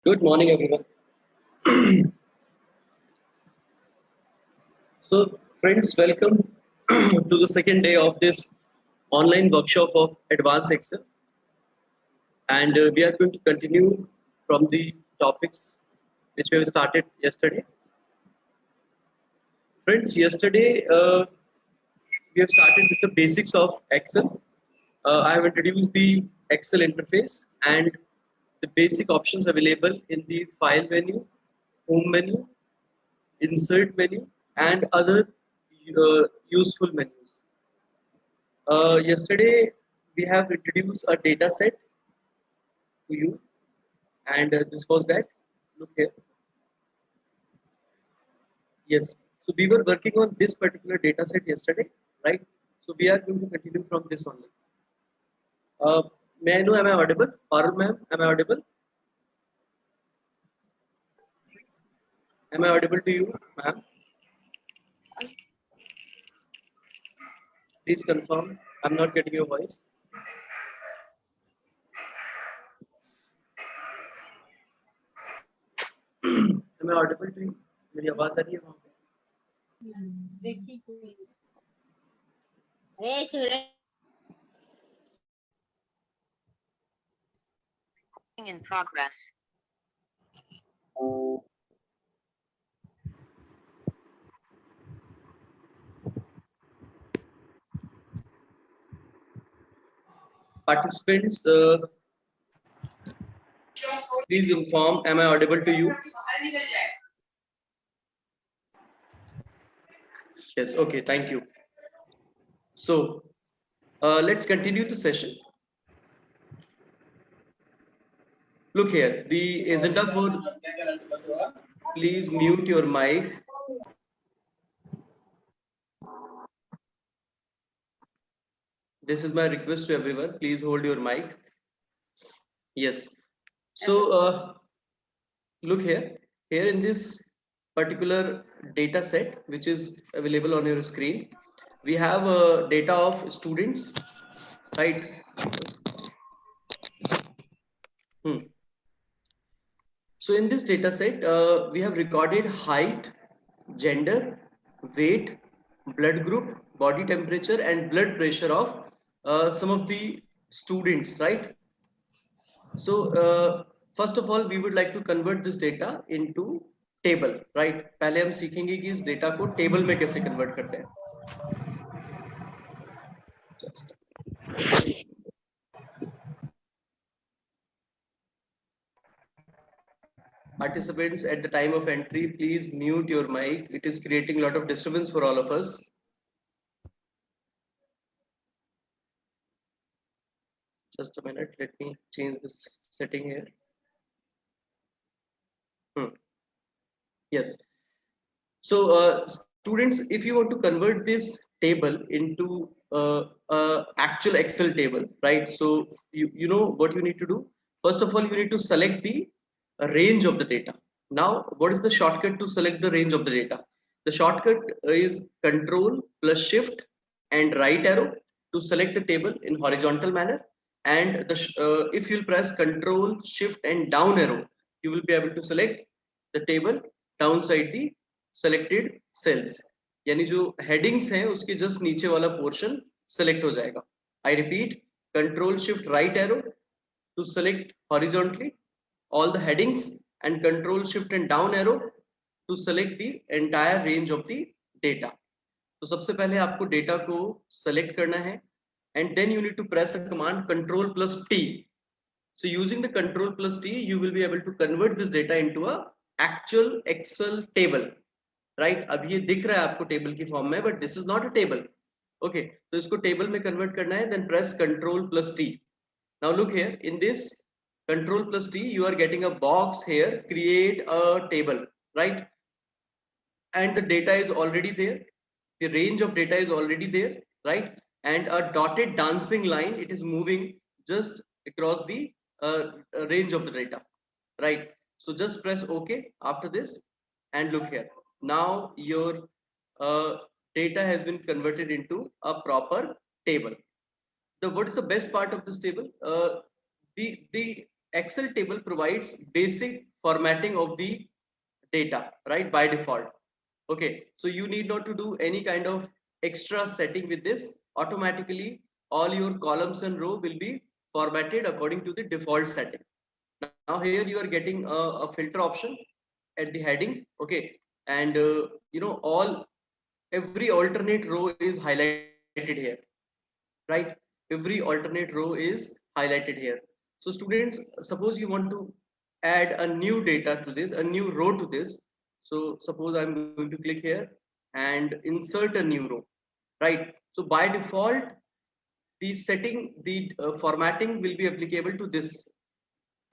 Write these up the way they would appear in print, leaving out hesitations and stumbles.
Good morning, everyone. So, friends, welcome to the second day of this online workshop of Advanced Excel. And we are going to continue from the topics which we have started yesterday. Friends, yesterday we have started with the basics of Excel. I have introduced the Excel interface and the basic options available in the file menu, home menu, insert menu, and other useful menus. Yesterday, we have introduced a data set to you, and this was that. Look here. Yes. So we were working on this particular data set yesterday, right? So we are going to continue from this only. Uh, may I know, am I audible? Parul ma'am, am I audible? Am I audible to you, ma'am? Please confirm. I'm not getting your voice. Am I audible to you? मेरी आवाज आ रही है वहाँ पे? In progress. Participants, please inform. Am I audible to you? Yes. Okay. Thank you. So, let's continue the session. Look here. The agenda for. Please mute your mic. This is my request to everyone. Please hold your mic. Yes. So, look here. Here in this particular data set, which is available on your screen, we have data of students, right? So in this data set, we have recorded height, gender, weight, blood group, body temperature, and blood pressure of some of the students, right? So first of all, we would like to convert this data into table, right? पहले हम सीखेंगे कि इस data को table में कैसे convert करते हैं. Just participants, at the time of entry, please mute your mic. It is creating a lot of disturbance for all of us. Just a minute, let me change this setting here. Yes. So students, if you want to convert this table into actual Excel table, right? So you know what you need to do. First of all, you need to select the range of the data. Now, what is the shortcut to select the range of the data? The shortcut is Control plus Shift and right arrow to select the table in horizontal manner. And if you'll press Control, Shift and down arrow, you will be able to select the table downside the selected cells. यानी जो headings हैं उसके just नीचे वाला portion select हो जाएगा. I repeat, Control Shift right arrow to select horizontally all the headings and Control Shift and down arrow to select the entire range of the data. तो सबसे पहले आपको डेटा को select करना है and then you need to press a command Control plus T. So using the Control plus T, you will be able to convert this data into a actual Excel table, right? अब ये दिख रहा है आपको table की form में, but this is not a table. Okay, तो इसको टेबल में कन्वर्ट करना है, then press Control plus T. Now look here, in this Control plus T, you are getting a box here, create a table, right? And the data is already there. The range of data is already there, right? And a dotted dancing line, it is moving just across the range of the data, right? So just press OK after this and look here. Now your data has been converted into a proper table. What is the best part of this table? The Excel table provides basic formatting of the data, right, by default. Okay, so you need not to do any kind of extra setting with this. Automatically all your columns and row will be formatted according to the default setting. Now here you are getting a filter option at the heading. Okay, and every alternate row is highlighted here, right? Every alternate row is highlighted here. So students, suppose you want to add a new data to this, a new row to this. So suppose I'm going to click here and insert a new row, right? So by default the setting, the formatting will be applicable to this.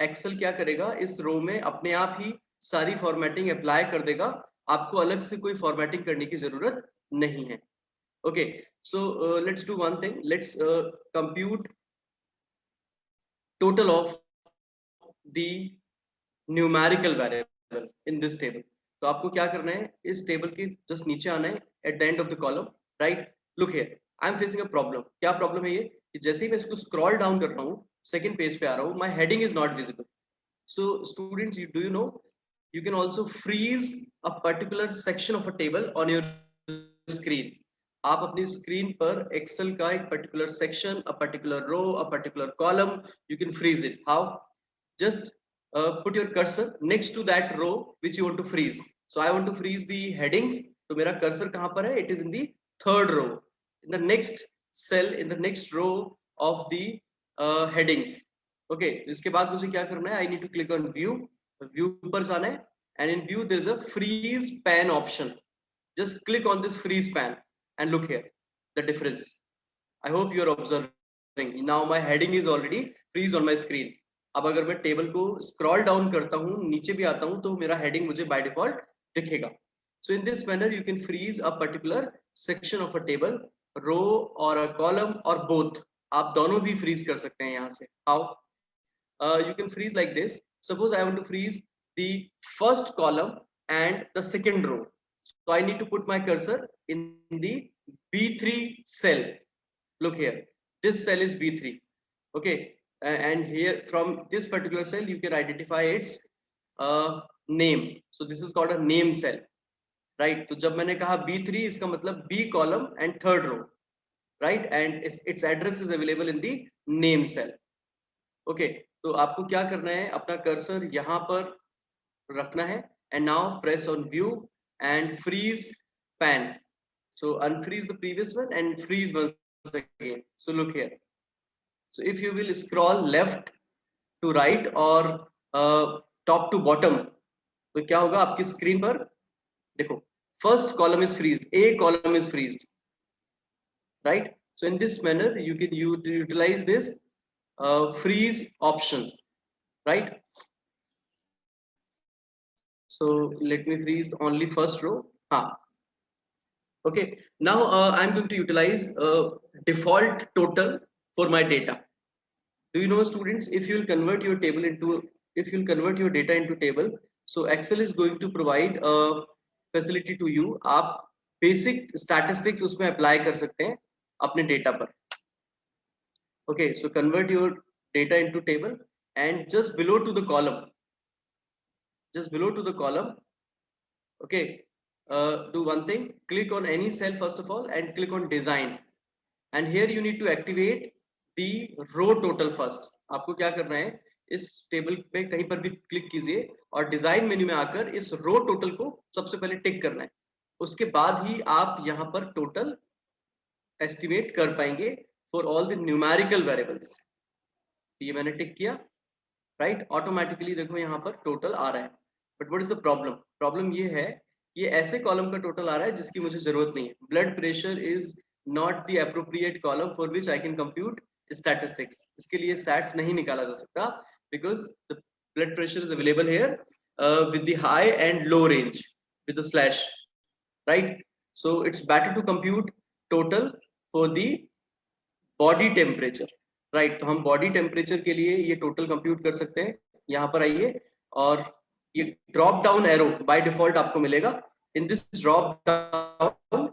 Excel क्या करेगा, इस रो में अपने आप ही सारी formatting apply कर देगा, आपको अलग से कोई फॉर्मेटिंग करने की जरूरत नहीं है. Okay, so let's do one thing. Let's compute total of the numerical variable in this table. तो आपको क्या करना है, इस टेबल के जस्ट नीचे आना है at the end of the column, right? Look here, I am facing a problem. क्या प्रॉब्लम है ये कि जैसे ही मैं इसको स्क्रॉल डाउन कर रहा हूँ, सेकंड पेज पे आ रहा हूँ, my heading is not visible. So students, do you know you can also freeze a particular section of a table on your screen. आप अपनी स्क्रीन पर एक्सेल का एक particular section, a particular row, a particular column, you can freeze it. How? Just put your cursor next to that row which you want to freeze. So I want to freeze the headings. तो मेरा cursor कहाँ पर है? It is in the third row, in the next cell, in the next row of the headings. Okay, इसके बाद मुझे क्या करना है? I need to click on view. View पर जाना है, and in view there is a freeze pan option. Just click on this freeze pan and look here the difference. I hope you are observing. Now my heading is already freeze on my screen. अब अगर मैं table को scroll down करता हूँ, नीचे भी आता हूँ, तो मेरा हेडिंग मुझे बाय डिफॉल्ट दिखेगा. So in this manner you can freeze a particular section of a table, row or a column और बोथ. आप दोनों भी फ्रीज कर सकते हैं यहाँ से. How? You can freeze like this. Suppose I want to freeze the first column and the second row. So I need to put my cursor in the B3 cell. Look here, this cell is B3. Okay, and here from this particular cell you can identify its name. So this is called a name cell, right? तो जब मैंने कहा B3, इसका मतलब B column and third row, right? And its address is available in the name cell. Okay, तो आपको क्या करना है, अपना कर्सर यहाँ पर रखना है, and now press on view and freeze pan. So unfreeze the previous one and freeze once again. So look here. So if you will scroll left to right or top to bottom, तो क्या होगा आपकी screen पर? देखो, first column is freezed, A column is freezed, right? So in this manner you can utilize this freeze option, right? So let me freeze only first row. Okay, now I'm going to utilize default total for my data. Do you know students, if you will convert your table into, if you will convert your data into table, so Excel is going to provide a facility to you. आप basic statistics उसमें apply कर सकते हैं अपने data पर. Okay, so convert your data into table and just below to the column, okay, do one thing, click on any cell first of all and click on design, and here you need to activate the row total first. आपको क्या करना है, इस table पे कहीं पर भी click कीजिए और डिजाइन मेन्यू में आकर इस रो टोटल को सबसे पहले टिक करना है. उसके बाद ही आप यहाँ पर टोटल एस्टिमेट कर पाएंगे for all the numerical variables. ये मैंने टिक किया, राइट? ऑटोमेटिकली देखो यहाँ पर टोटल आ रहा है. But what is the problem? Problem ये है, ये ऐसे कॉलम का टोटल आ रहा है जिसकी मुझे जरूरत नहीं है. Blood pressure is not the appropriate column for which I can compute statistics. इसके लिए स्टैट्स नहीं निकाला जा सकता because the blood pressure is available here with the high and low range with the slash, right? So it's better to compute total for the body temperature, right? तो हम body temperature के लिए ये total compute कर सकते हैं. यहाँ पर आइए और ये drop down arrow by default आपको मिलेगा. In this drop down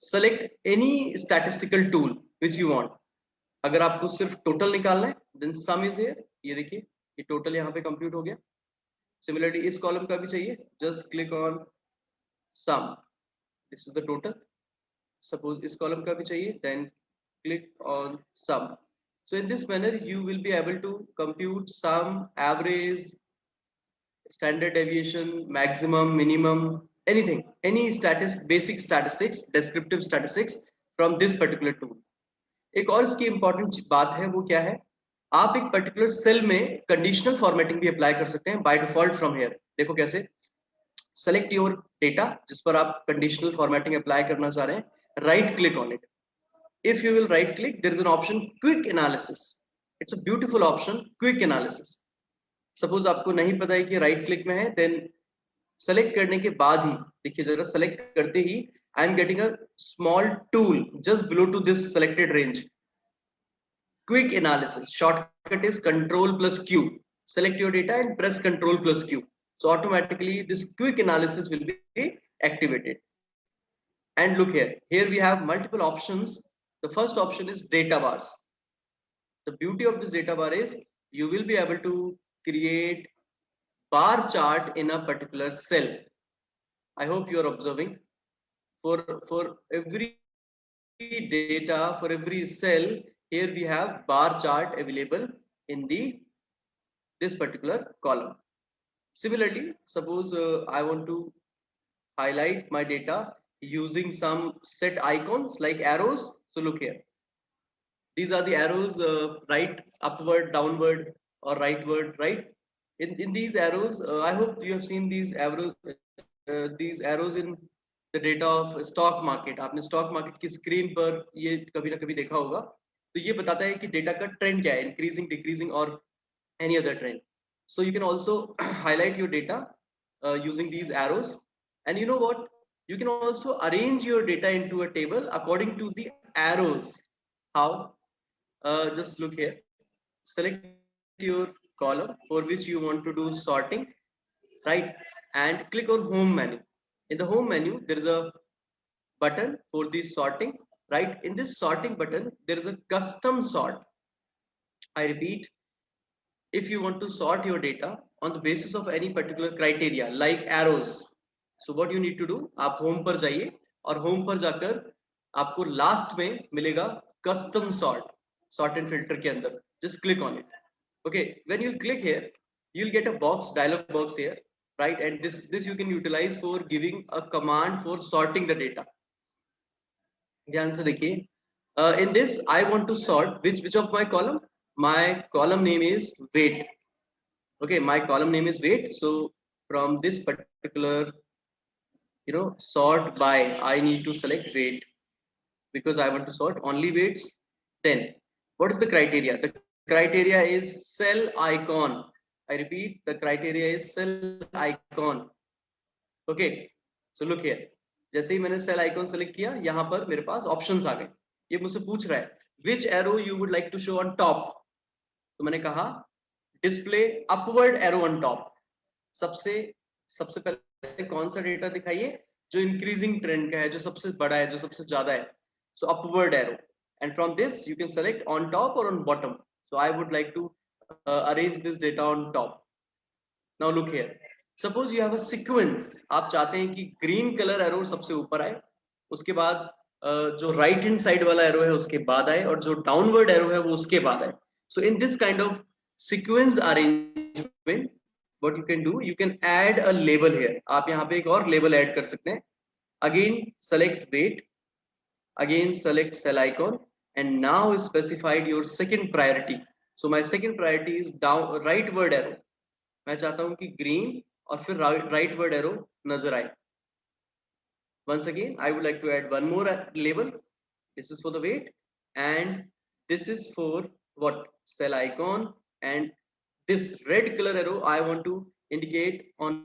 select any statistical tool which you want. अगर आपको सिर्फ टोटल निकालना है देन सम इज हियर. ये देखिए, ये टोटल यहाँ पे कंप्यूट हो गया. Similarly इस column का भी चाहिए, just click on sum. This is the total. Suppose इस column का भी चाहिए, then click on sum. So in this manner you will be able to compute sum, average, standard deviation, maximum, minimum, anything, any basic statistics, descriptive statistics from this particular tool. एक और इसकी important बात है, वो क्या है, आप एक पर्टिकुलर सेल में कंडीशनल फॉर्मेटिंग भी अप्लाई कर सकते हैं बाय डिफॉल्ट फ्रॉम हियर. देखो कैसे, सेलेक्ट योर डेटा जिस पर आप कंडीशनल फॉर्मेटिंग अप्लाई करना चाह रहे हैं, right click on it. If you will right click, there is an option quick analysis. It's a beautiful option, quick analysis. Suppose आपको नहीं पता है कि right click में है, then select करने के बाद ही देखिए जरा, select करते ही I am getting a small tool just below to this selected range. Quick analysis. Shortcut is Control plus Q. Select your data and press Control plus Q. So automatically this quick analysis will be activated. And look here. Here we have multiple options. The first option is data bars. The beauty of this data bar is you will be able to create bar chart in a particular cell. I hope you are observing. For every data, for every cell, here we have bar chart available in this particular column. Similarly, suppose I want to highlight my data using some set icons like arrows. So look here. These are the arrows, right, upward, downward, or rightward, right? In these arrows, I hope you have seen these arrows in the data of stock market. आपने stock market की screen पर ये कभी ना कभी देखा होगा. तो ये बताता है कि डेटा का ट्रेंड क्या है, increasing, decreasing, or any other trend. So you can also highlight your data using these arrows. And you know what? You can also arrange your data into a table according to the arrows. How? Just look here. Select your column for which you want to do sorting, right? And click on home menu. In the home menu, there is a button for the sorting, right? In this sorting button, there is a custom sort. I repeat, if you want to sort your data on the basis of any particular criteria like arrows, so what you need to do, आप home पर जाइए और home पर जाकर आपको last में मिलेगा custom sort and filter के अंदर. Just click on it. Okay, when you click here, you'll get a dialog box here, right? And this you can utilize for giving a command for sorting the data. ध्यान से देखिए. In this I want to sort which of my column? My column name is weight. Okay, my column name is weight. So from this particular, sort by, I need to select weight because I want to sort only weights. Then what is the criteria? The criteria is cell icon. I repeat, the criteria is cell icon. Okay, so look here. जैसे ही मैंने cell icon select किया, यहाँ पर मेरे पास options आ गए. ये मुझसे पूछ रहा है which arrow you would like to show on top. तो मैंने कहा display upward arrow on top. सबसे पहले कौन सा डेटा दिखाइए जो इंक्रीजिंग ट्रेंड का है, जो सबसे बड़ा है, जो सबसे ज्यादा है. So upward arrow, and from this you can select on top or on bottom. So I would like to arrange this data on top. Now look here. Suppose you have a sequence. आप चाहते हैं कि green color arrow सबसे ऊपर आए, उसके बाद जो right hand side वाला arrow है उसके बाद आए, और जो downward arrow है वो उसके बाद आए. So in this kind of sequence arrangement, what you can do, you can add a label here. आप यहाँ पे एक और label add कर सकते हैं. Again select weight, again select cell icon, and now specified your second priority. So my second priority is rightward arrow. मैं चाहता हूँ कि green और फिर rightward arrow नजर आए. Once again I would like to add one more label. This is for the weight, and this is for what? Cell icon, and this red color arrow I want to indicate on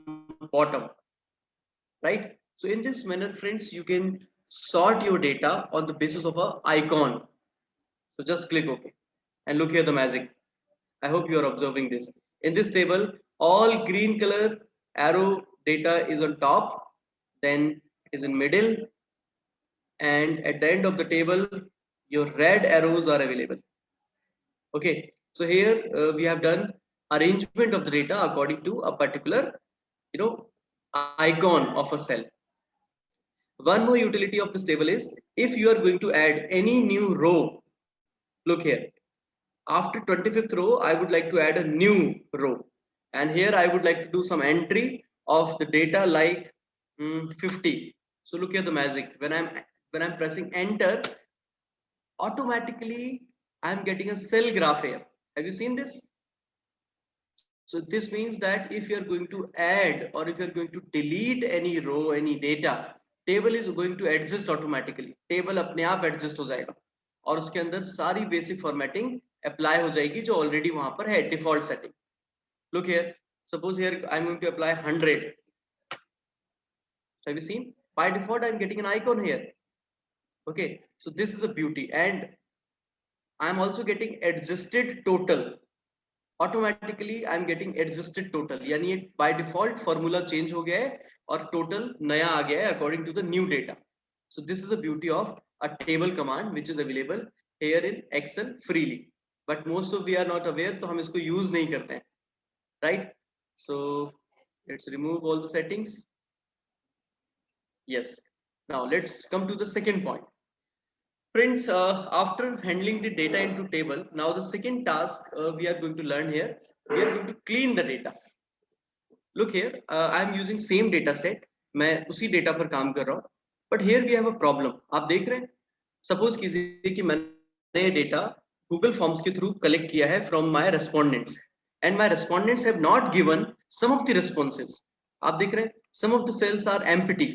bottom, right? So in this manner, friends, you can sort your data on the basis of a icon. So just click OK, and look here the magic. I hope you are observing this. In this table, all green color arrow data is on top, then is in middle, and at the end of the table your red arrows are available. Okay, so here we have done arrangement of the data according to a particular, icon of a cell. One more utility of this table is if you are going to add any new row, look here. After 25th row, I would like to add a new row. And here I would like to do some entry of the data like 50. So look here the magic. When I'm pressing enter, automatically I'm getting a cell graph here. Have you seen this? So this means that if you're going to add or if you're going to delete any row, any data, table is going to adjust automatically. Table अपने आप adjust हो जाएगा और उसके अंदर सारी basic formatting apply हो जाएगी जो already वहां पर है default setting. Look here. Suppose here I'm going to apply 100. So have you seen? By default I'm getting an icon here. Okay. So this is a beauty, and I'm also getting adjusted total. Automatically I am getting adjusted total, यानी by default formula change हो गया है और total नया आ गया है according to the new data. So this is a beauty of a table command which is available here in Excel freely, but most of we are not aware, तो हम इसको यूज नहीं करते हैं, right? So let's remove all the settings. Yes, now let's come to the second point. Friends, after handling the data into table, now the second task we are going to learn here, we are going to clean the data. Look here, I am using same data set. मैं उसी data पर काम कर रहा हूँ, but here we have a problem. आप देख रहे हैं, suppose कीजिए कि मैंने data Google Forms के through collect किया है from my respondents, and my respondents have not given some of the responses. आप देख रहे हैं, some of the cells are empty.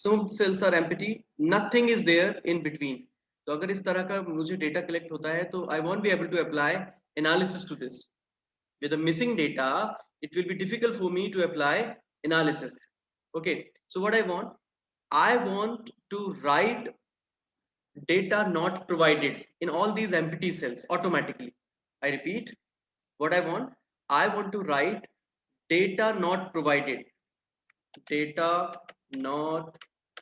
Some of the cells are empty, nothing is there in between. तो अगर इस तरह का मुझे डेटा कलेक्ट होता है तो I won't be able to apply analysis to this. With the missing data, it will be difficult for me to apply analysis. Okay, so what I want to write data not provided in all these empty cells automatically. I repeat, what I want to write data not provided. Data not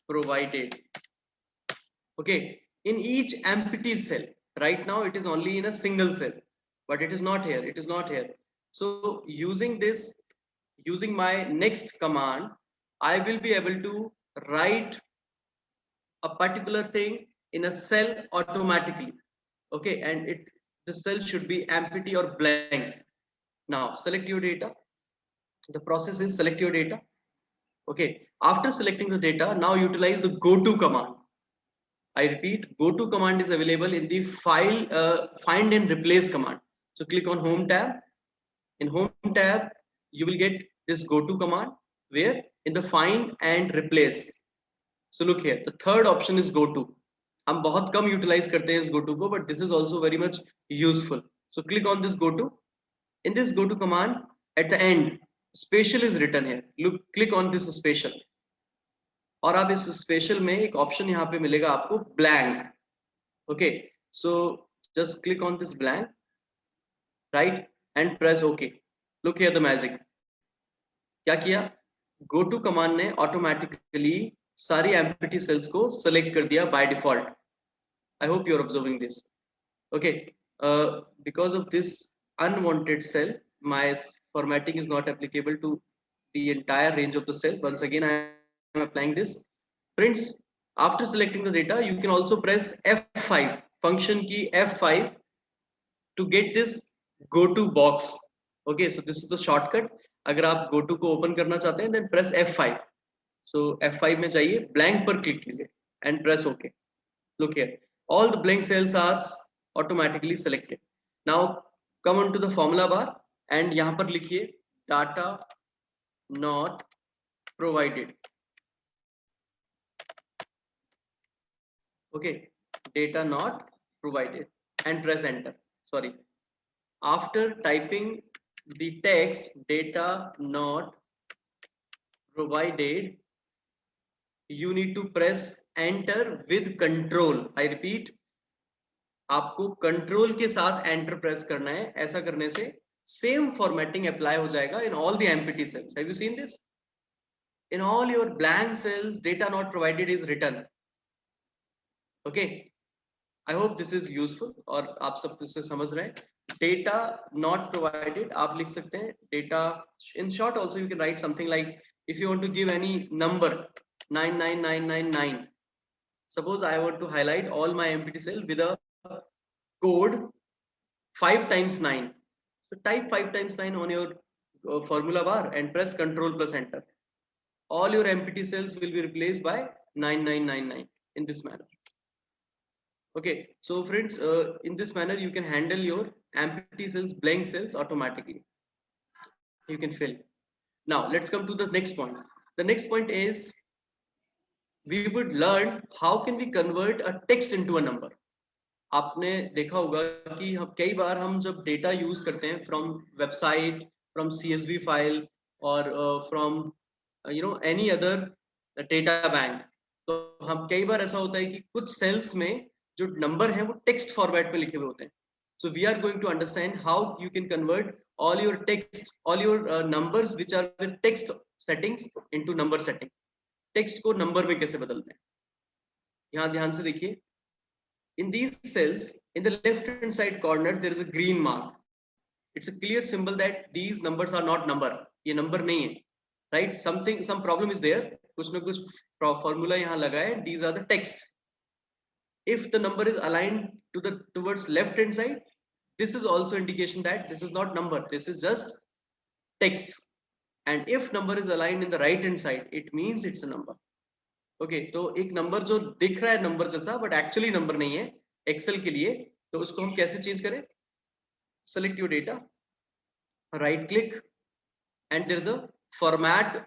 provided, okay, in each empty cell. Right now it is only in a single cell, but it is not here. So using my next command, I will be able to write a particular thing in a cell automatically, okay, and the cell should be empty or blank. Now select your data. The process is select your data. Okay, after selecting the data, now utilize the goto command. I repeat, goto command is available in the file find and replace command. So click on home tab. In home tab, you will get this goto command, where in the find and replace. So look here, the third option is goto. हम बहुत कम utilize करते हैं इस goto को, but this is also very much useful. So click on this goto. In this goto command, at the end, special is written here. Look, click on this special. और आप इस special में एक option यहाँ पे मिलेगा आपको blank. Okay, so just click on this blank, right, and press OK. Look here the magic. क्या किया? Goto command ने automatically सारी empty cells को select कर दिया by default. I hope you are observing this. Okay, because of this unwanted cell, my formatting is not applicable to the entire range of the cell. Once again, I am applying this. Friends, after selecting the data, you can also press F5, function key F5, to get this go to box. Okay, so this is the shortcut. अगर आप go to को open करना चाहते हैं, then press F5. So F5 में जाइए, blank पर click कीजिए and press OK. Look here, all the blank cells are automatically selected. Now come on to the formula bar and यहाँ पर लिखिए data not provided. Okay, data not provided, and press enter. Sorry, after typing the text data not provided, you need to press enter with control. I repeat, आपको control के साथ enter press करना है. ऐसा करने से सेम फॉर्मेटिंग अप्लाई हो जाएगा in all the empty cells. Have you seen this? In all your blank cells, data not provided is written. Okay, I hope this is useful और आप सब इससे समझ रहे हैं. data not provided, आप लिख सकते हैं data. In short also you can write something like, if you want to give any number 99999, suppose I want to highlight all my empty cell with a code 5 times 9. So type 5 times 9 on your formula bar and press Ctrl plus Enter. All your empty cells will be replaced by 9999 in this manner. Okay, so friends, in this manner you can handle your empty cells, blank cells automatically. You can fill. Now let's come to the next point. The next point is we would learn how can we convert a text into a number. आपने देखा होगा कि हम कई बार हम जब data यूज करते हैं from website, from CSV file और from any other data bank, तो हम कई बार ऐसा होता है कि कुछ सेल्स में जो नंबर है वो टेक्स्ट फॉर्मेट में लिखे हुए होते हैं. So we are going to understand how you can convert all your text, all your numbers which are with text settings into number setting. Text को नंबर में कैसे बदलते हैं, यहाँ ध्यान से देखिए. In these cells, in the left hand side corner, there is a green mark. It's a clear symbol that these numbers are not number. ये number नहीं है, right? Some problem is there. कुछ ना कुछ formula यहाँ लगा है. These are the text. If the number is aligned towards left hand side, this is also indication that this is not number. This is just text. And if number is aligned in the right hand side, it means it's a number. Okay, तो एक number जो दिख रहा है number जैसा but actually number नहीं है Excel के लिए, तो उसको हम कैसे चेंज करें? Select your data, right click, and there is a format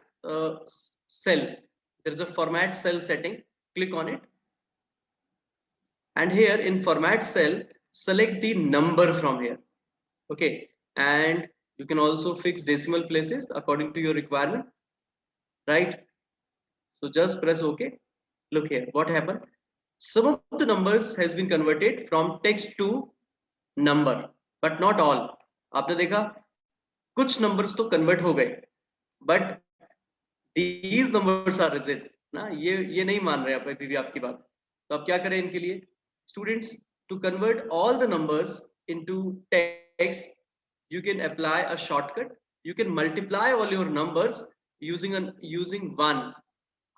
cell. There is a format cell setting. Click on it, and here in format cell, select the number from here. Okay, and you can also fix decimal places according to your requirement, right? So just press OK. Look here, what happened? Some of the numbers has been converted from text to number, but not all. आपने देखा कुछ numbers तो convert हो गए, but these numbers are rigid ना, ये नहीं मान रहे आप अभी भी आपकी बात. तो अब क्या करें इनके लिए? Students, to convert all the numbers into text, you can apply a shortcut. You can multiply all your numbers using 1.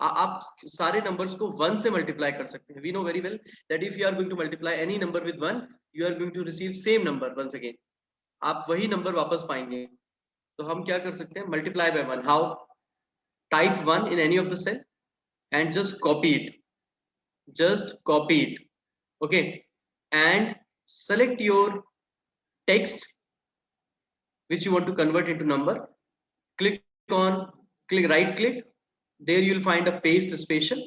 आप सारे numbers को 1 से multiply कर सकते हैं. We know very well that if you are going to multiply any number with 1, you are going to receive same number once again. आप वही number वापस पाएंगे. तो हम क्या कर सकते हैं? Multiply by 1. How? Type 1 in any of the cell and just copy it. Just copy it. Okay, and select your text which you want to convert into number. Click right click. There you will find a paste special.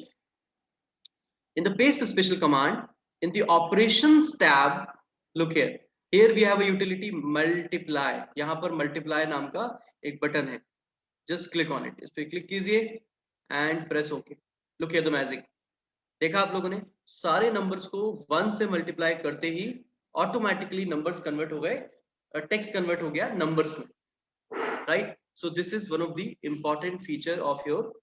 In the paste special command, in the operations tab, look here. Here we have a utility multiply. यहाँ पर multiply नाम का एक button है. Just click on it. इस पे click कीजिए and press OK. Look here the magic. देखा आप लोगों ने, सारे numbers को 1 से multiply करते ही automatically numbers convert हो गए, text convert हो गया numbers में, right? So this is one of the important feature of your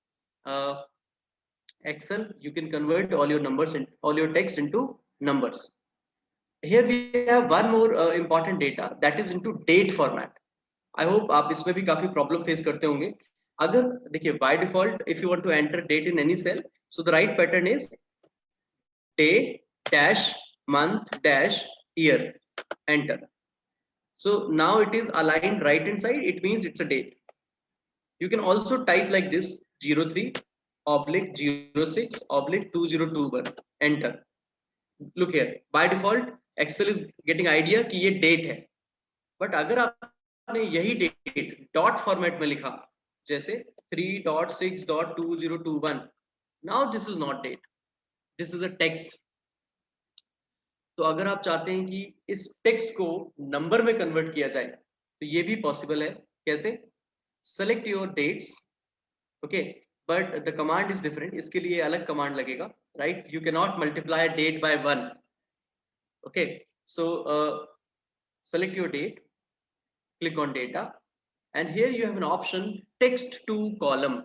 Excel. You can convert all your numbers and all your text into numbers. Here we have one more important data that is into date format. I hope आप इसमें भी काफी problem face करते होंगे. अगर देखिए by default if you want to enter date in any cell, so the right pattern is day dash month dash year, enter. So now it is aligned right hand side, it means it's a date. You can also type like this 03/06/2021, enter. Look here, by default Excel is getting idea कि ये date है, but अगर आपने यही date dot format में लिखा जैसे 3.6.2021, now this is not date, this is a text. तो अगर आप चाहते हैं कि इस टेक्स्ट को नंबर में कन्वर्ट किया जाए तो ये भी पॉसिबल है. कैसे? Select your dates, okay, but the command is different. इसके लिए अलग कमांड लगेगा, right? You can not multiply date by 1. Okay, so select your date, click on data, and here you have an option text to column.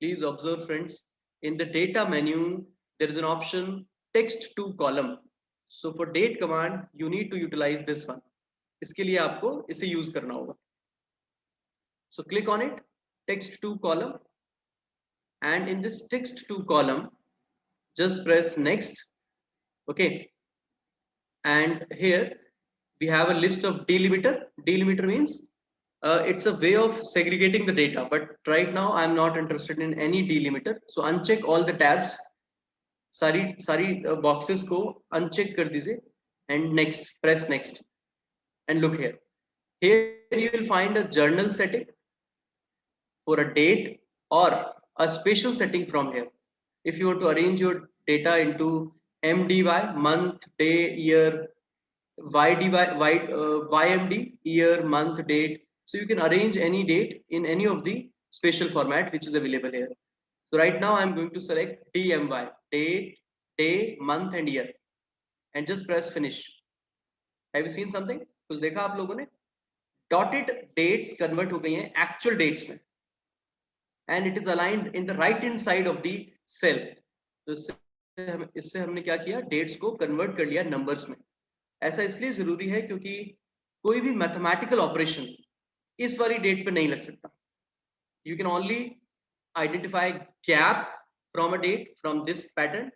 Please observe friends, in the data menu there is an option text to column. So for date command you need to utilize this one. इसके लिए आपको इसे use करना होगा. So click on it, text to column, and in this text to column just press next. Okay, and here we have a list of delimiter. Delimiter means it's a way of segregating the data, but right now I'm not interested in any delimiter, so uncheck all the tabs. सारी boxes को uncheck कर दीजिए, and next, press next, and look here. Here you will find a journal setting for a date or a special setting from here. If you want to arrange your data into MDY, month, day, year, YMD, year, month, date. So you can arrange any date in any of the special format which is available here. So right now I'm going to select DMY, date, day, month and year, and just press finish. Have you seen something? कुछ देखा आप लोगों ने? Dotted dates convert हो गई हैं actual dates में, and it is aligned in the right hand side of the cell. तो इससे हमने क्या किया? Dates को convert कर लिया numbers में. ऐसा इसलिए जरूरी है क्योंकि कोई भी मैथमेटिकल ऑपरेशन इस वाली डेट पे नहीं लग सकता. You can only identify gap from a date from this pattern,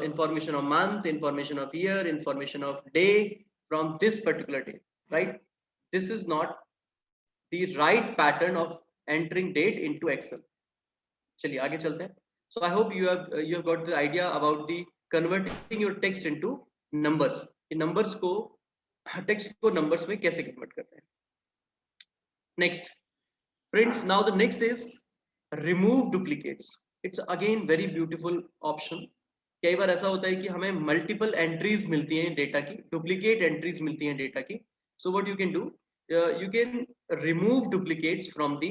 information of month, information of year, information of day from this particular day, right? This is not the right pattern of entering date into Excel. चलिए आगे चलते हैं. So I hope you have got the idea about the converting your text into numbers. Numbers को, text को numbers में कैसे convert करते हैं. Next friends, now the next is remove duplicates. It's again very beautiful option. कई बार ऐसा होता है कि हमें मल्टीपल एंट्रीज मिलती हैं डेटा की, डुप्लीकेट एंट्रीज मिलती हैं डेटा की. So what you can do, you can remove duplicates from the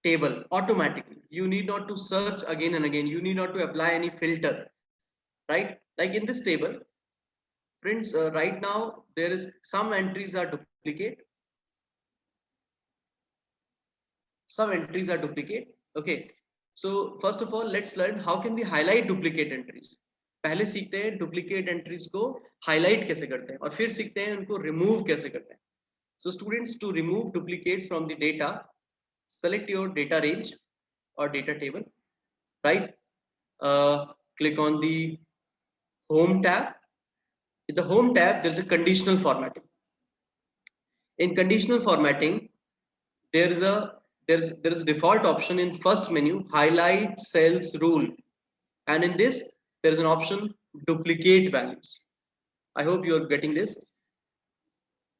table automatically. You need not to search again and again. You need not to apply any filter, right? Like in this table, friends, right now there is some entries are duplicate, some entries are duplicate. Okay, so first of all let's learn how can we highlight duplicate entries. पहले सीखते हैं duplicate entries को highlight कैसे करते हैं, और फिर सीखते हैं उनको रिमूव कैसे करते हैं. So students, to remove duplicates from the data, select your data range or data table, right? Click on the home tab. In the home tab there is a conditional formatting. In conditional formatting there is a default option in first menu, highlight cells rule, and in this there is an option duplicate values. I hope you are getting this.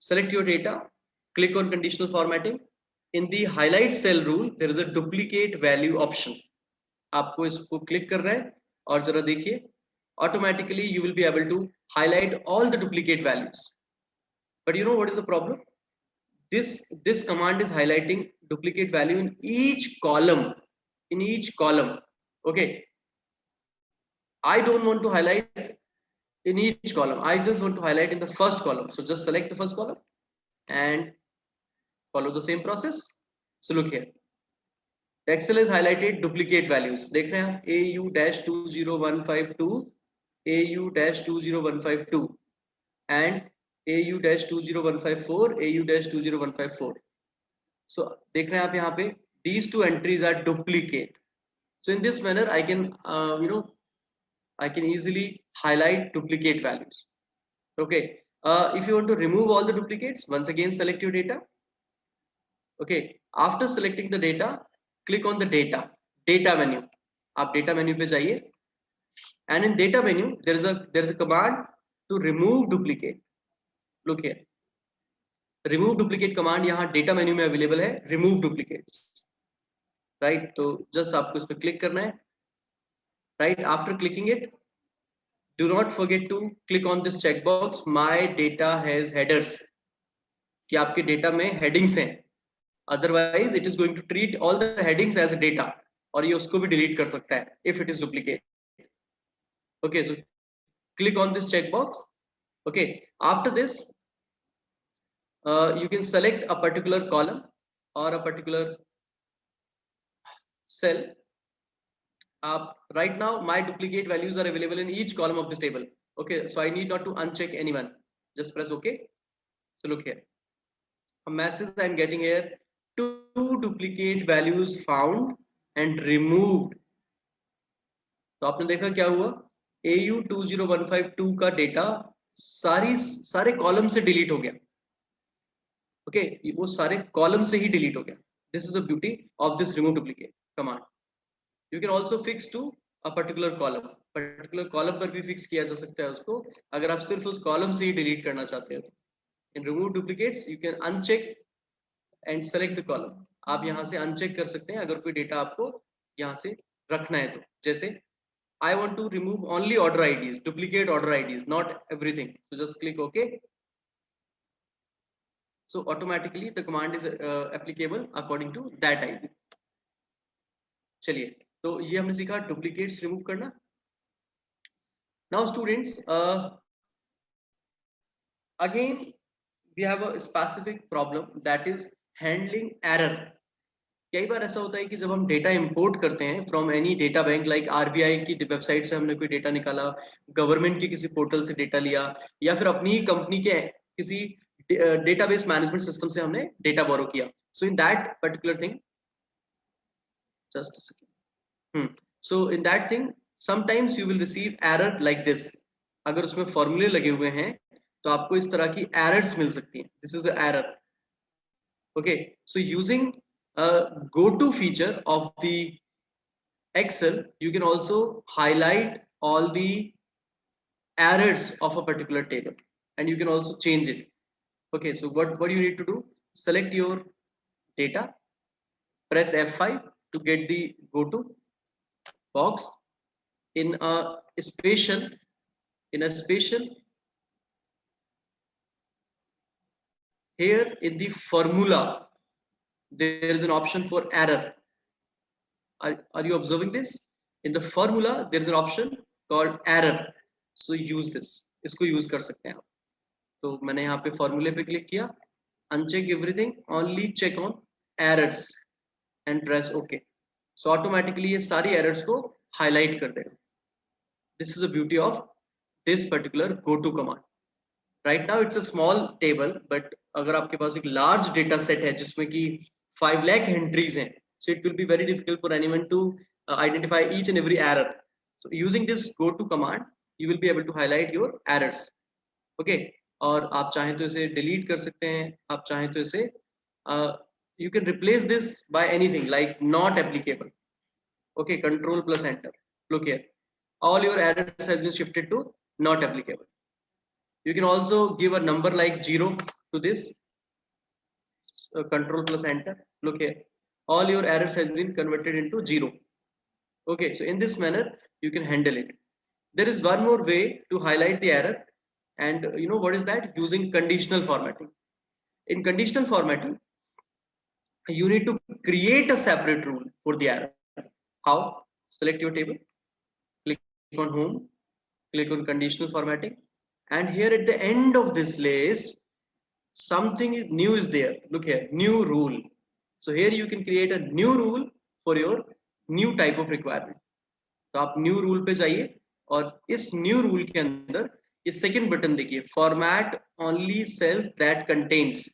Select your data, click on conditional formatting. In the highlight cell rule there is a duplicate value option. आपको इसको click कर रहा है और जरा देखिए, automatically you will be able to highlight all the duplicate values. But you know what is the problem? This command is highlighting duplicate value in each column. Okay, I don't want to highlight in each column. I just want to highlight in the first column. So just select the first column and follow the same process. So look here, the Excel is highlighted duplicate values. देख रहे हैं AU-20152, AU-20152 and AU-20154, AU-20154. So देख रहे हैं आप यहाँ पे, these two entries are duplicate. So in this manner I can I can easily highlight duplicate values. Okay, if you want to remove all the duplicates, once again select your data. Okay, after selecting the data, click on the data menu. आप data menu पे जाइए, and in data menu there is a command to remove duplicate. Look here, remove duplicate command यहाँ data menu में available है, remove duplicates, right? तो just आपको इस पे click करना है. Right, after clicking it, do not forget to click on this checkbox, my data has headers, कि आपके डेटा में हेडिंग्स हैं. Otherwise it is going to treat all the headings as a data, और ये उसको भी डिलीट कर सकता है if it is duplicate. Okay, so click on this checkbox. Okay, after this you can select a particular column or a particular cell. Right now my duplicate values are available in each column of this table. Okay, so I need not to uncheck anyone. just press OK. So look here, a message I'm getting here, 2 duplicate values found and removed. तो आपने देखा क्या हुआ, AU 20152 का data सारे column से delete हो गया. ओके, वो सारे कॉलम से ही डिलीट हो गया. This is the beauty of this remove duplicate command. You can also fix to a particular column पर भी फिक्स किया जा सकता है उसको, अगर आप सिर्फ उस कॉलम से ही डिलीट करना चाहते हो. In remove duplicates you can uncheck and select the column. आप यहाँ से अनचेक कर सकते हैं अगर कोई डेटा आपको यहाँ से रखना है तो. जैसे I want to remove only order IDs, duplicate order IDs, not everything. So just click OK. So automatically the command is applicable according to that ID. चलिए, तो ये हमने सीखा duplicates remove करना. Now students, again we have a specific problem, that is handling error. कई बार ऐसा होता है कि जब हम डेटा इंपोर्ट करते हैं from any data bank, like RBI की वेबसाइट से हमने कोई डेटा निकाला, गवर्नमेंट के किसी पोर्टल से डेटा लिया, या फिर अपनी कंपनी के किसी डेटाबेस मैनेजमेंट सिस्टम से हमने डेटा बोरो किया. So in that particular thing, just a second, so in that thing sometimes you will receive error like this. अगर उसमें फॉर्मूले लगे हुए हैं तो आपको इस तरह की एरर्स मिल सकती हैं. This is error. Okay, so using go-to feature of the Excel, you can also highlight all the errors of a particular table, and you can also change it. Okay, so what do you need to do? Select your data, press F5 to get the go-to box. In a spatial, here in the formula, there is an option for error. Are you observing this? In the formula there is an option called error. So use this, इसको use कर सकते हैं आप. तो मैंने यहाँ पे formula पे click किया, uncheck everything, only check on errors and press OK. So automatically ये सारी errors को highlight कर देगा. This is the beauty of this particular go-to command. Right now it's a small table, but अगर आपके पास एक large data set है जिसमें कि 5 lakh entries हैं, so it will be very difficult for anyone to identify each and every error. So using this go-to command, you will be able to highlight your errors. Okay, और आप चाहें तो इसे delete कर सकते हैं, आप चाहें तो इसे you can replace this by anything like not applicable. Okay, control plus enter. Look here, all your errors has been shifted to not applicable. You can also give a number like 0 to this. Control plus enter. Look here, all your errors has been converted into 0. Okay, so in this manner you can handle it. There is one more way to highlight the error, and you know what is that? Using conditional formatting. In conditional formatting, you need to create a separate rule for the error. How? Select your table, click on home, click on conditional formatting, and here at the end of this list something new is there. Look here, new rule. So here you can create a new rule for your new type of requirement. तो आप new rule पे जाइए, और इस new rule के अंदर ये second button देखिए, format only cells that contains.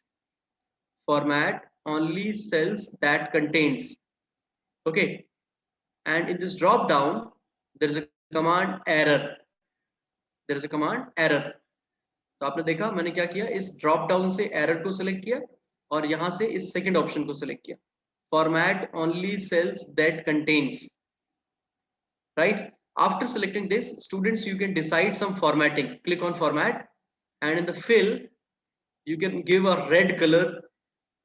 Format only cells that contains. Okay, and in this drop down there is a command error. There is a command error. तो आपने देखा मैंने क्या किया, इस ड्रॉप डाउन से एरर को सिलेक्ट किया और यहां से इस सेकंड ऑप्शन को सिलेक्ट किया, format only cells that contains. Right, after selecting this students you can decide some formatting. Click on format and in the fill you can give a red colour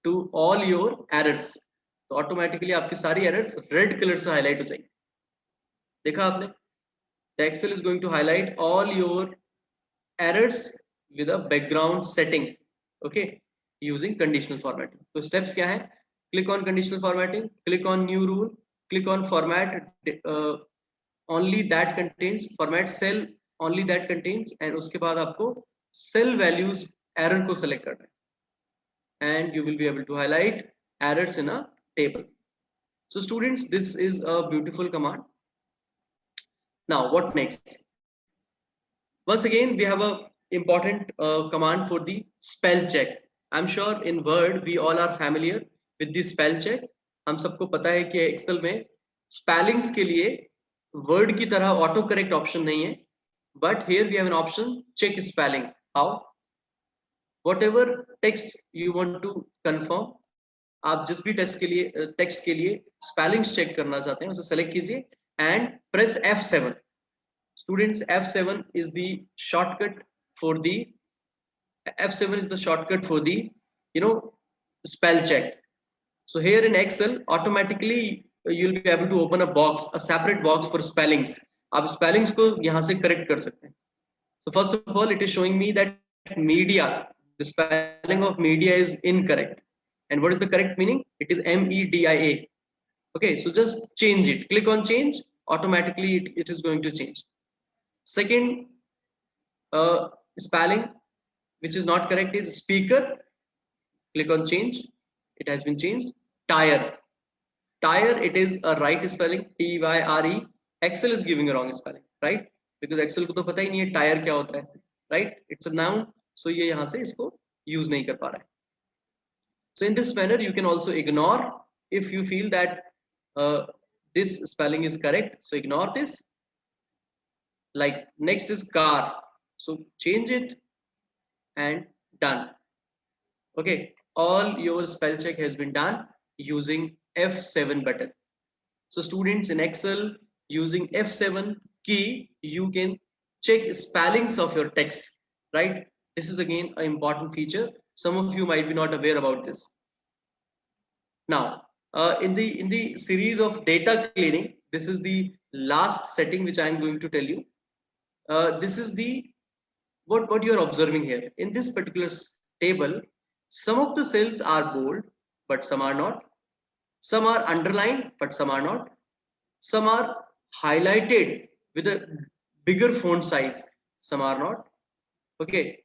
to all your errors. तो automatically आपकी सारी errors red colour से highlight हो जाएगी. देखा आपने, the Excel is going to highlight all your errors with a background setting. Okay, using conditional formatting. So steps क्या है? Click on conditional formatting, click on new rule, click on format only that contains, format cell only that contains, and उसके बाद आपको cell values error को select करना है, and you will be able to highlight errors in a table. So students, this is a beautiful command. Now what next? Once again we have a important command for the spell check. I'm sure in Word we all are familiar with the spell check. हम सबको पता है कि Excel में spellings के लिए Word की तरह auto correct option नहीं है, but here we have an option check spelling. How? Whatever text you want to confirm, आप जिस भी टेक्स्ट के लिए स्पेलिंग्स चेक करना चाहते हैं उसे सेलेक्ट कीजिए and press F7. Students, F7 is the shortcut for the spell check. So here in Excel, automatically you'll be able to open a separate box for spellings. आप spellings को यहाँ से correct कर सकते हैं. So first of all, it is showing me that media, the spelling of media is incorrect. And what is the correct meaning? It is MEDIA. Okay, so just change it. Click on change. Automatically, it is going to change. Second spelling which is not correct is speaker. Click on change. It has been changed. Tire. Tire, it is a right spelling, TYRE. Excel is giving a wrong spelling, right? Because Excel को तो पता ही नहीं है tire क्या होता है, right? It's a noun, so ये यहाँ से इसको use नहीं कर पा रहा है. So in this manner, you can also ignore if you feel that this spelling is correct. So ignore this. Like next is car. So change it and done. Okay, all your spell check has been done using F7 button. So students, in Excel, using F7 key, you can check spellings of your text, right? This is again an important feature. Some of you might be not aware about this. Now, in the series of data cleaning, this is the last setting which I am going to tell you. This is the what you are observing here. In this particular table, some of the cells are bold, but some are not. Some are underlined, but some are not. Some are highlighted with a bigger font size. Some are not. Okay.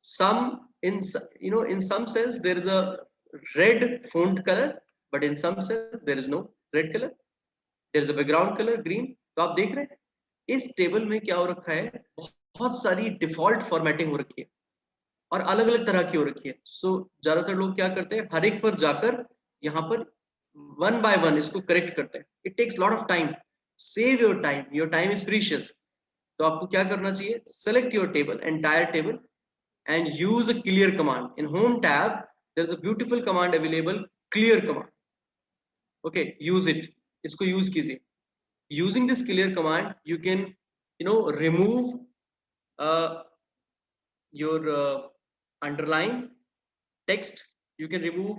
Some in some cells there is a red font color, but in some cells there is no red color. There is a background color green. तो आप देख रहे हैं इस table में क्या हो रखा है, बहुत सारी डिफॉल्ट फॉर्मेटिंग हो रखी है और अलग अलग तरह की हो रखी है. सो ज्यादातर लोग क्या करते हैं, हर एक पर जाकर यहाँ पर वन बाय वन इसको करेक्ट करते हैं. It takes lot of time. Save your time is precious. तो आपको क्या करना चाहिए, select your table, entire table, and use a clear command. In home tab there is a beautiful command available, clear command. Okay, use it. इसको use कीजिए. Using this clear command you can remove your underline text. You can remove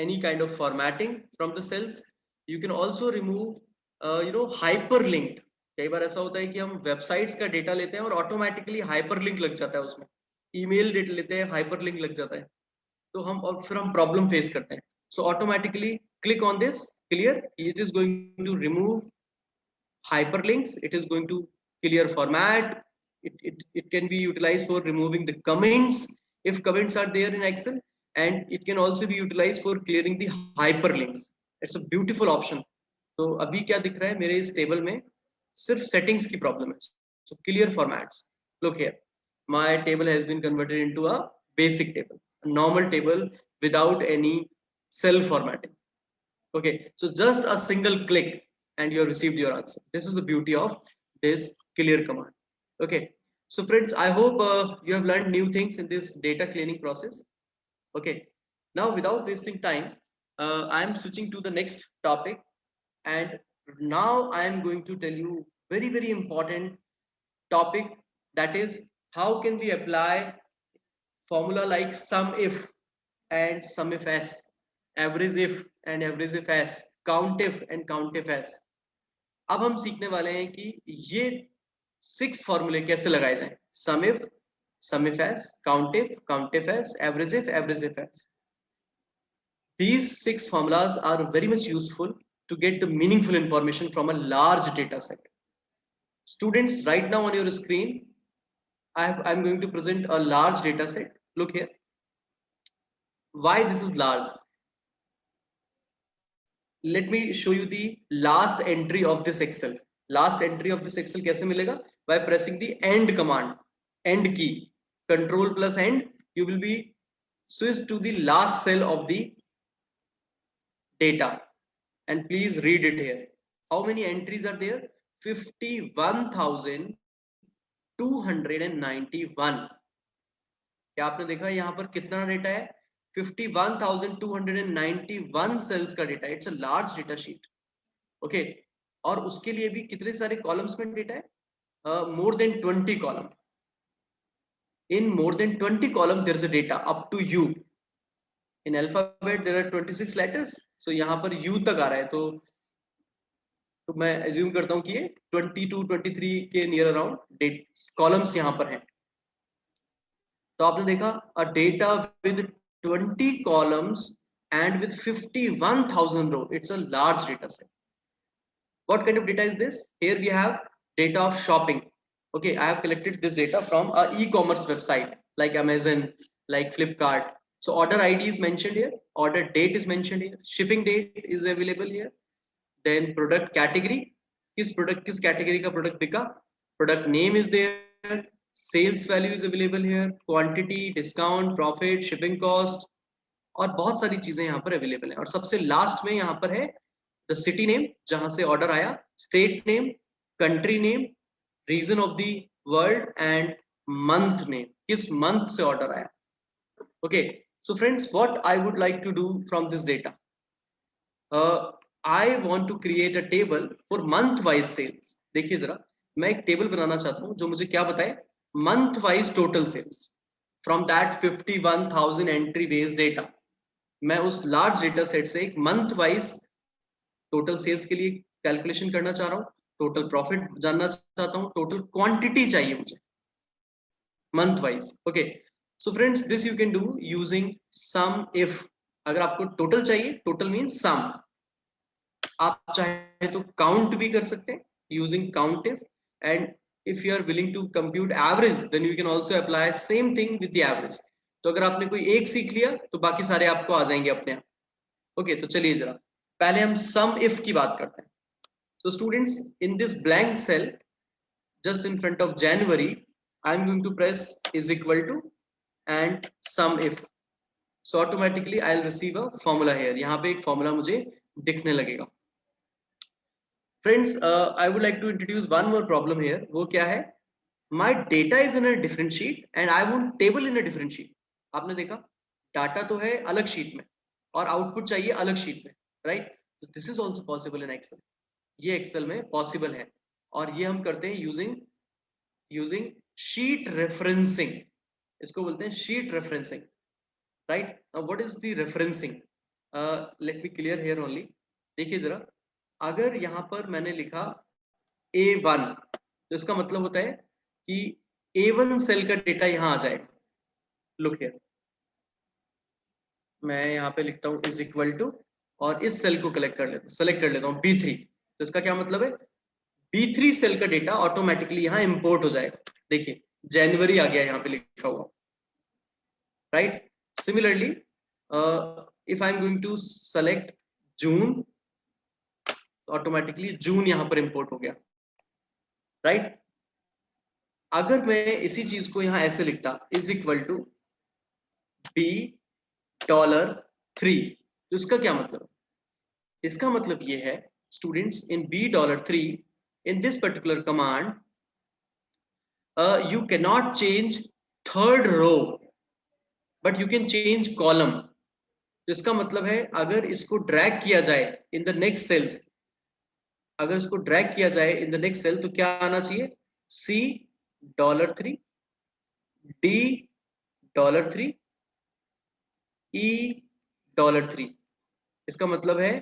any kind of formatting from the cells. You can also remove hyperlinked. कई बार ऐसा होता है कि हम websites का data लेते हैं और ऑटोमेटिकली हाइपरलिंक लग जाता है, उसमें ईमेल डेटा लेते हैं हाइपरलिंक लग जाता है, तो हम और फिर हम प्रॉब्लम फेस करते हैं. So automatically click on this clear. It is going to remove hyperlinks. It is going to clear format. It can be utilized for removing the comments if comments are there in Excel, and it can also be utilized for clearing the hyperlinks. It's a beautiful option. तो अभी क्या दिख रहा है मेरे इस table में, सिर्फ सेटिंग्स की प्रॉब्लम है. So clear formats. Look here. My table has been converted into a basic table, a normal table without any cell formatting. Okay, so just a single click and you have received your answer. This is the beauty of this clear command. Okay, so friends, I hope you have learned new things in this data cleaning process. Okay, now without wasting time, I am switching to the next topic, and now I am going to tell you very important topic, that is how can we apply formula like sum if and sum if s, average if and average if s, count if and count if s. अब हम सीखने वाले हैं कि ये 6 फॉर्मूले कैसे लगाए जाएं. SUMIFS, COUNTIFS, AVERAGEIFS. These 6 formulas are very much useful to get the meaningful information from a large data set. Students, right now on your screen, I'm going to present a large data set. Look here. Why this is large? Let me show you the last entry of this Excel. Last entry of this Excel कैसे मिलेगा? By pressing the end command, end key. control plus end, you will be switched to the last cell of the data, and please read it here. How many entries are there? 51,291. क्या आपने देखा यहाँ पर कितना data है? 51,291 sales का data. It's a large data sheet. Okay, और उसके लिए भी कितने सारे कॉलम्स में डेटा है? More than 20 column. In more than 20 column there is a data up to U. In alphabet there are 26 letters, so यहाँ पर U तक आ रहा है, तो मैं assume करता हूँ कि ये 22 23 के near around columns यहाँ पर हैं. तो आपने देखा a data with 20 columns and with 51,000 row. It's a large data set. What kind of data is this? Here we have data of shopping. Okay, I have collected this data from a e-commerce website like Amazon, like Flipkart. So order ID is mentioned here, order date is mentioned here, shipping date is available here. Then product category, किस category का product बिका, product name is there, sales value is available here, quantity, discount, profit, shipping cost, और बहुत सारी चीजें यहाँ पर available है. और सबसे last में यहाँ पर है the city name जहां से order आया, state name, country name, region of the world and month name, किस मंथ से ऑर्डर आया. Okay, so friends, what I would like to do from this data, I want to create a table for month wise sales. देखिए जरा, मैं एक table बनाना चाहता हूं जो मुझे क्या बताए, month wise total sales from that 51,000 entry based data. मैं उस लार्ज डेटा सेट से एक मंथ वाइज टोटल सेल्स के लिए कैलकुलेशन करना चाह रहा हूं, टोटल प्रॉफिट जानना चाहता हूं, टोटल क्वांटिटी चाहिए मुझे month wise. Okay, so friends, this you can do using sum if. अगर आपको टोटल चाहिए, टोटल मींस सम, आप चाहे तो काउंट भी कर सकते हैं using count if. And if you are willing to compute average, then you can also apply same thing with the average. तो अगर आपने कोई एक सीख लिया तो बाकी सारे आपको आ जाएंगे अपने आप. ओके, तो चलिए जरा पहले हम सम इफ की बात करते हैं. So students, in this blank cell just in front of January, I am going to press is equal to and sum if. So automatically I'll receive a formula here. यहाँ पे एक formula मुझे दिखने लगेगा. Friends, I would like to introduce one more problem here. वो क्या है? My data is in a different sheet and I want table in a different sheet. आपने देखा, डाटा तो है अलग शीट में और आउटपुट चाहिए अलग शीट में, right? So this is also possible in Excel. ये एक्सेल में पॉसिबल है, और ये हम करते हैं यूजिंग शीट रेफरेंसिंग. इसको बोलते हैं sheet referencing, right? Now what is the referencing? Let me clear here only. देखिए जरा, अगर यहाँ पर मैंने लिखा A1, तो इसका मतलब होता है कि A1 सेल का डेटा यहाँ आ जाएगा. लुक हियर, मैं यहाँ पे लिखता हूँ इज इक्वल टू, और इस सेल को सेलेक्ट कर लेता हूँ B3. तो इसका क्या मतलब है, B3 सेल का डेटा ऑटोमेटिकली यहाँ इंपोर्ट हो जाएगा. देखिए जनवरी आ गया यहाँ पे लिखा हुआ, right? Similarly if I am going to select June, automatically June यहाँ पर इंपोर्ट हो गया, राइट? अगर मैं इसी चीज को यहाँ ऐसे लिखता इज इक्वल टू $3, तो इसका क्या मतलब? इसका मतलब ये है students, in $3, in this particular command, you cannot change third row, but you can change column. तो इसका मतलब है अगर इसको ड्रैग किया जाए in the next cells, अगर इसको ड्रैग किया जाए in the next cell, तो क्या आना चाहिए? C$3, D$3, E$3. इसका मतलब है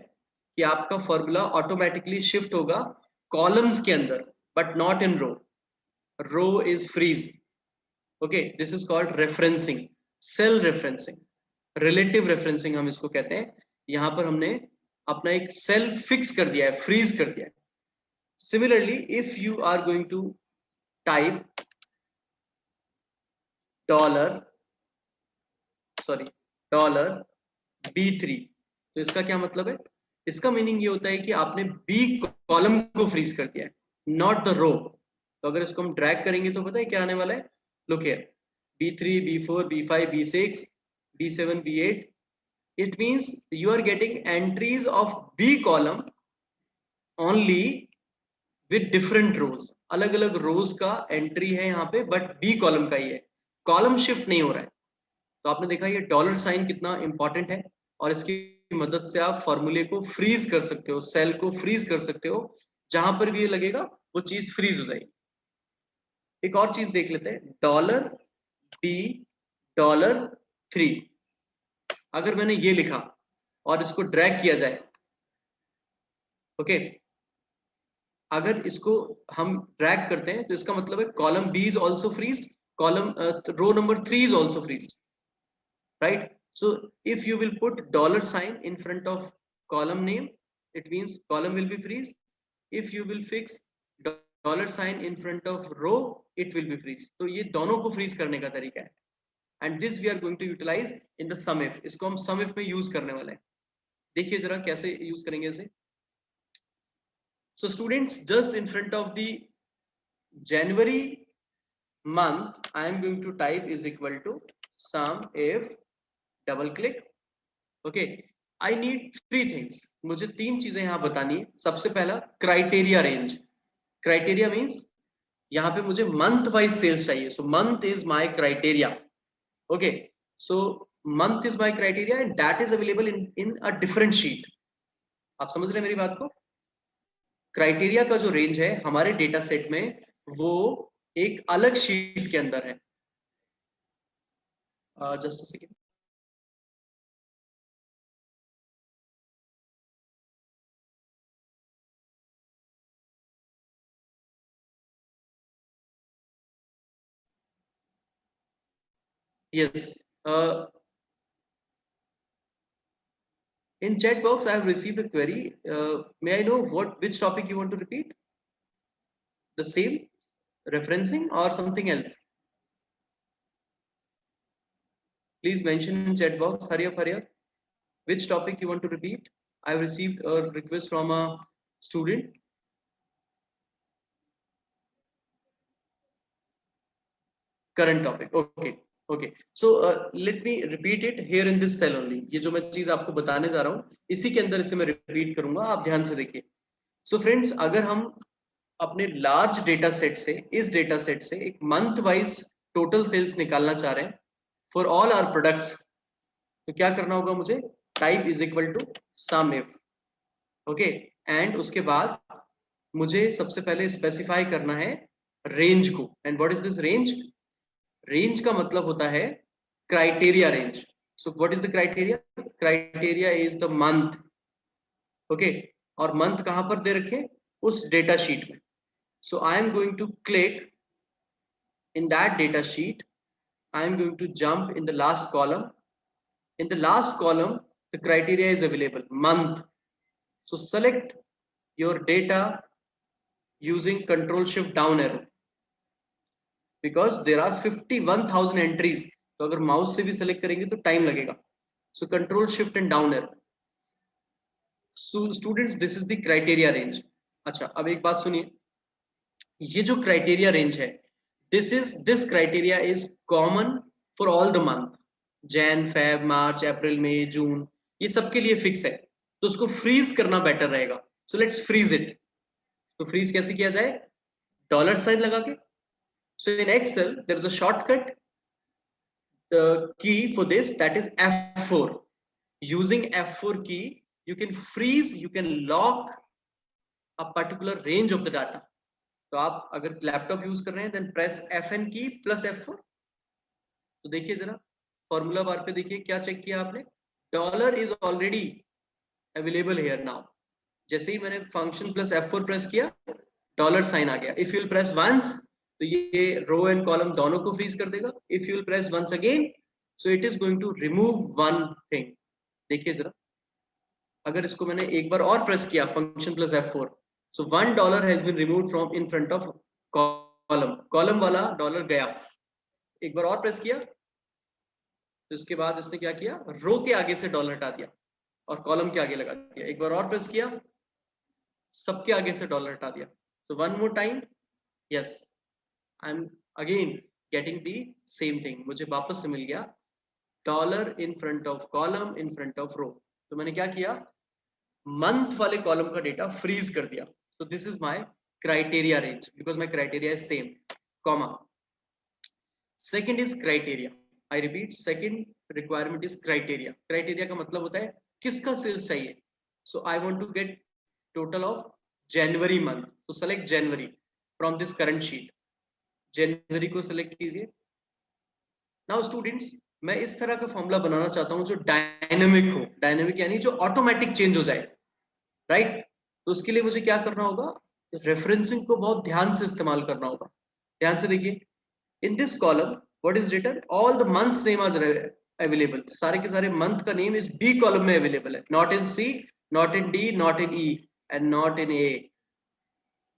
कि आपका फॉर्मूला ऑटोमेटिकली शिफ्ट होगा कॉलम्स के अंदर, but not in row. Row is freeze. Okay, this is called referencing, cell referencing, relative referencing हम इसको कहते हैं. यहां पर हमने अपना एक सेल फिक्स कर दिया है, फ्रीज कर दिया है. Similarly if you are going to type $B3, तो इसका क्या मतलब है? इसका मीनिंग ये होता है कि आपने बी कॉलम को फ्रीज कर दिया है, नॉट द रो. तो अगर इसको हम ड्रैग करेंगे तो पता है क्या आने वाला है? Look here, B3, B4, B5, B6, B7, B8. It means you are getting entries of B column only with different rows. अलग अलग rows का entry है यहाँ पे, but B column का ही है, column shift नहीं हो रहा है. तो आपने देखा ये डॉलर साइन कितना इंपॉर्टेंट है, और इसकी मदद से आप फॉर्मूले को फ्रीज कर सकते हो, सेल को फ्रीज कर सकते हो, जहां पर भी ये लगेगा वो चीज फ्रीज हो जाएगी. एक और चीज देख लेते हैं, डॉलर बी डॉलर 3. अगर मैंने ये लिखा और इसको ड्रैग किया जाए, ओके, अगर इसको हम ड्रैग करते हैं तो इसका मतलब है column B is also freeze, column row number 3 is also freeze, right? So if you will put dollar sign in front of column name, it means column will be freeze. If you will fix dollar sign in front of row, it will be freeze. तो ये दोनों को freeze करने का तरीका है, and this we are going to utilize in the sum if. इसको हम sum if में use करने वाले हैं. देखिए जरा कैसे use करेंगे इसे. So students, just in front of the January month, I am going to type is equal to sum if, double click. Okay, I need 3 things. मुझे 3 चीजें यहां बतानी है. सबसे पहला क्राइटेरिया रेंज. क्राइटेरिया मींस यहां पे मुझे मंथ वाइज सेल्स चाहिए. So month is my criteria. Okay, so month is my criteria and that is available in a different sheet. आप समझ रहे हैं मेरी बात को? क्राइटेरिया का जो रेंज है हमारे डेटा सेट में वो एक अलग शीट के अंदर है. Just a second. Yes. In chat box, I have received a query. May I know which topic you want to repeat? The same, referencing, or something else? Please mention in chat box. Hurry up, hurry up. Which topic you want to repeat? I have received a request from a student. Current topic. Okay. Okay. So let me repeat it here in this cell only. ये जो मैं चीज आपको बताने जा रहा हूँ इसी के अंदर इसे मैं रिपीट करूंगा. आप ध्यान से देखिए. So friends, अगर हम अपने लार्ज डेटा सेट से, इस डेटा सेट से एक मंथ वाइज टोटल सेल्स निकालना चाह रहे हैं फॉर ऑल आवर प्रोडक्ट्स, तो क्या करना होगा मुझे? Type is equal to sum if. Okay, and उसके बाद मुझे सबसे पहले स्पेसिफाई करना है रेंज को. And what is this range? Range का मतलब होता है criteria range. So what is the criteria? Criteria is the month. Okay, और मंथ कहां पर दे रखे? उस डेटा शीट में. So I am going to click in that data sheet. I am going to jump in the last column. In the last column, the criteria is available, month. So select your data using Control Shift down arrow because there are 51,000 entries. तो अगर mouse से भी select करेंगे तो time लगेगा. So Control Shift and down arrow. So students, this is the criteria range. अच्छा, अब एक बात सुनिए. ये जो क्राइटेरिया रेंज है, this criteria is common for all the month. Jan, Feb, March, April, May, June, ये सबके लिए फिक्स है. तो उसको फ्रीज करना बेटर रहेगा. So let's freeze it. तो फ्रीज कैसे किया जाए? डॉलर साइन लगा के. So in Excel there is a shortcut key for this, that is F4. Using F4 key you can freeze, you can lock a particular range of the data. तो आप अगर laptop use कर रहे हैं then press FN की plus F4. तो देखिए जरा फॉर्मूला बार पे देखिए क्या चेक किया आपने. Dollar is already available here now. जैसे ही मैंने फंक्शन प्लस F4 प्रेस किया डॉलर साइन आ गया. If you will press once तो ये रो एंड कॉलम दोनों को फ्रीज कर देगा. If you will press once again so it is going to remove one thing. देखिए जरा अगर इसको मैंने एक बार और प्रेस किया function plus F4, so $1 has been removed from in front of column. Column वाला डॉलर गया. एक बार और प्रेस किया तो इसके बाद इसने क्या किया? रो के आगे से डॉलर हटा दिया और कॉलम के आगे लगा दिया. एक बार और प्रेस किया, सबके आगे से डॉलर हटा दिया. So one more time, yes, I'm again getting the same thing. मुझे वापस से मिल गया dollar in front of column in front of row. तो मैंने क्या किया, मंथ वाले कॉलम का डेटा फ्रीज कर दिया. So this is my criteria range because my criteria is same, comma. Second is criteria. I repeat, second requirement is criteria. Criteria का मतलब होता है किसका सेल्स चाहिए. So I want to get total of January month. So select January from this current sheet. January को select कीजिए. Now students, मैं इस तरह का फॉर्मूला बनाना चाहता हूं जो डायनेमिक हो. डायनेमिक यानी जो ऑटोमेटिक चेंज हो जाए, राइट. तो उसके लिए मुझे क्या करना होगा, रेफरेंसिंग को बहुत ध्यान से इस्तेमाल करना होगा. ध्यान से देखिए, in this column what is written, all the months name are available. सारे के सारे मंथ का नेम इस बी कॉलम में अवेलेबल है, not in C, not in D, not in E and not in A.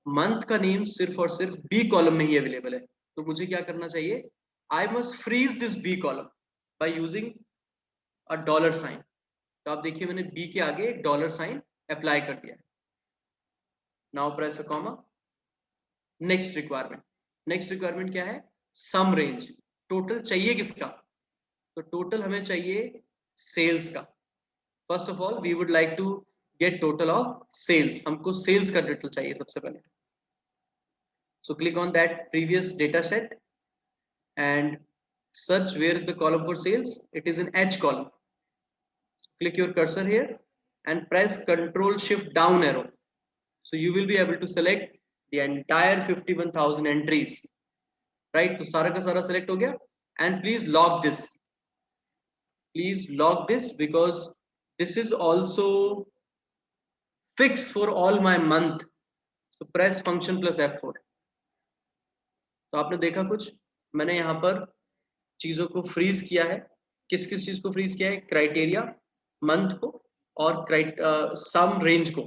Month का name सिर्फ और सिर्फ बी कॉलम में ही अवेलेबल है. तो मुझे क्या करना चाहिए, I must freeze this B column by using a dollar sign. तो आप देखिए मैंने बी के आगे एक डॉलर साइन अप्लाई कर दिया है. Now press a comma. Next requirement क्या है, सम रेंज. टोटल चाहिए किसका, तो टोटल हमें चाहिए सेल्स का. First of all we would like to get total of sales. हमको सेल्स का टोटल चाहिए सबसे पहले. So click on that previous data set and search where is the column for sales. It is in H column. Click your cursor here and press Control Shift down arrow. So you will be able to select the entire 51,000 entries. Right? तो सारा का सारा select हो गया. And please log this. Please log this because this is also fixed for all my month. So press function plus F4. तो आपने देखा कुछ, मैंने यहाँ पर चीजों को फ्रीज किया है. किस किस चीज को फ्रीज किया है, क्राइटेरिया, मंथ को और सम रेंज को,